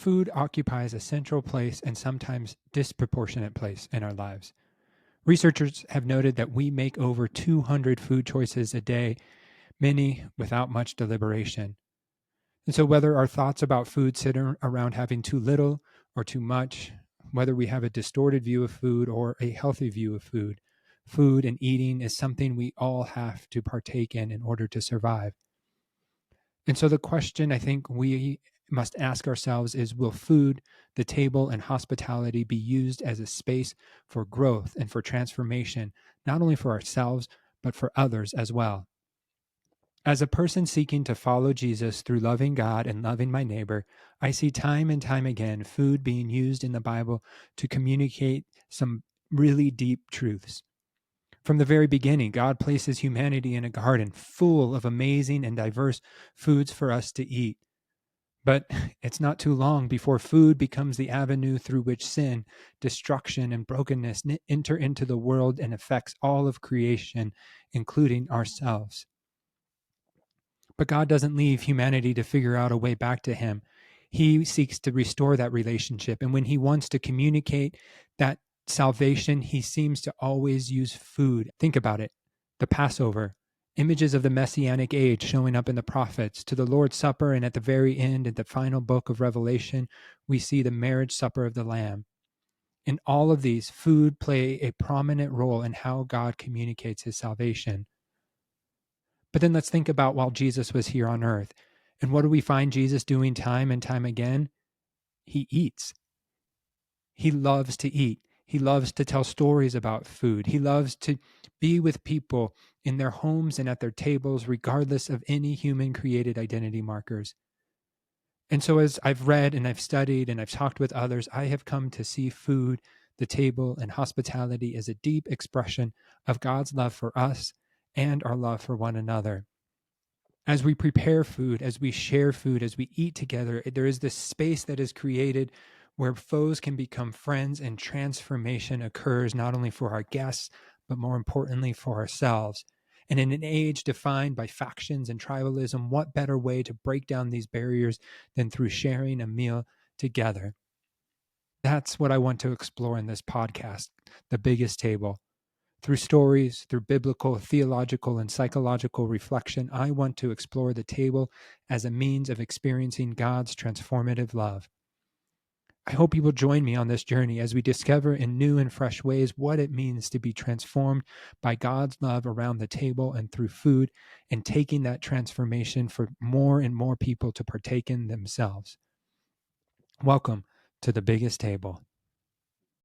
food occupies a central place and sometimes disproportionate place in our lives. Researchers have noted that we make over 200 food choices a day, many without much deliberation. And so, whether our thoughts about food sit around having too little or too much, whether we have a distorted view of food or a healthy view of food, food and eating is something we all have to partake in order to survive. And so, the question I think we must ask ourselves is, will food, the table, and hospitality be used as a space for growth and for transformation, not only for ourselves, but for others as well? As a person seeking to follow Jesus through loving God and loving my neighbor, I see time and time again food being used in the Bible to communicate some really deep truths. From the very beginning, God places humanity in a garden full of amazing and diverse foods for us to eat. But it's not too long before food becomes the avenue through which sin, destruction, and brokenness enter into the world and affects all of creation, including ourselves. But God doesn't leave humanity to figure out a way back to Him. He seeks to restore that relationship. And when He wants to communicate that salvation, He seems to always use food. Think about it. The Passover, images of the Messianic age showing up in the prophets, to the Lord's Supper, and at the very end, in the final book of Revelation, we see the marriage supper of the Lamb. In all of these, food play a prominent role in how God communicates His salvation. But then let's think about while Jesus was here on earth. And what do we find Jesus doing time and time again? He eats. He loves to eat. He loves to tell stories about food. He loves to be with people in their homes and at their tables, regardless of any human created identity markers. And so, as I've read and I've studied and I've talked with others, I have come to see food, the table, and hospitality as a deep expression of God's love for us and our love for one another. As we prepare food, as we share food, as we eat together, there is this space that is created where foes can become friends and transformation occurs not only for our guests, but more importantly for ourselves. And in an age defined by factions and tribalism, what better way to break down these barriers than through sharing a meal together? That's what I want to explore in this podcast, The Biggest Table. Through stories, through biblical, theological, and psychological reflection, I want to explore the table as a means of experiencing God's transformative love. I hope you will join me on this journey as we discover in new and fresh ways what it means to be transformed by God's love around the table and through food, and taking that transformation for more and more people to partake in themselves. Welcome to The Biggest Table.